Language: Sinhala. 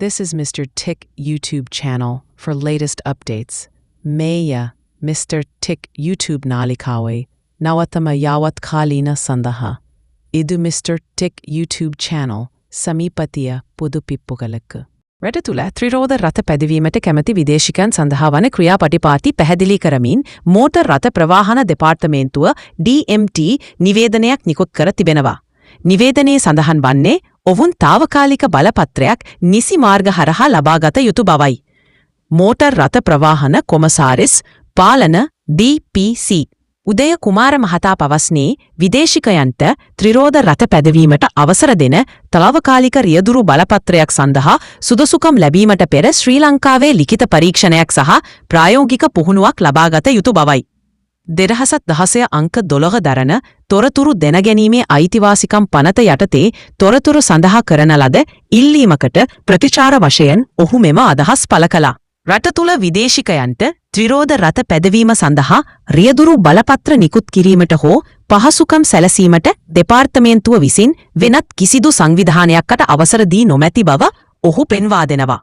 This is Mr. Tick YouTube channel for latest updates. Meya Mr. Tick YouTube නාලිකාවේ නවතම යාවත් කාලීන සඳහා. ඉදු Mr. Tick YouTube channel සමීපතිය පුදු පිප්පුගලක. රට තුළ ත්‍රිරෝධ රථ පැදවීමට කැමති විදේශිකයන් සඳහා වන ක්‍රියාපටිපාටි පැහැදිලි කරමින් මෝටර් රථ ප්‍රවාහන දෙපාර්තමේන්තුව DMT නිවේදනයක් නිකුත් කර තිබෙනවා. නිවේදනයේ සඳහන් වන්නේ ඔවුන් තාවකාලික බලපත්‍රයක් නිසි මාර්ග හරහා ලබාගත යුතු බවයි. මෝටර් රථ ප්‍රවාහන කොමසාරිස් පාලන DPC උදය කුමාර මහතා පවස්නේ විදේශිකයන්ට ත්‍රිරෝධ රථ පැදවීමට අවසර දෙන තාවකාලික රියදුරු බලපත්‍රයක් සඳහා සුදුසුකම් ලැබීමට පෙර ශ්‍රී ලංකාවේ ලිඛිත පරීක්ෂණයක් සහ ප්‍රායෝගික පුහුණුවක් ලබාගත යුතු බවයි. 2016 අංක 12 දරන තොරතුරු දැනගැනීමේ අයිතිවාසිකම් පනත යටතේ තොරතුරු සඳහා කරන ලද ඉල්ලීමකට ප්‍රතිචාර වශයෙන් ඔහු මෙම අදහස් පළ කළා. රට තුළ විදේශිකයන්ට ත්‍රිරෝධ රථ පැදවීම සඳහා රියදුරු බලපත්‍ර නිකුත් කිරීමට හෝ පහසුකම් සැලසීමට දෙපාර්තමේන්තුව විසින් වෙනත් කිසිදු සංවිධානයකට අවසර දී නොමැති බව ඔහු පෙන්වා දෙනවා.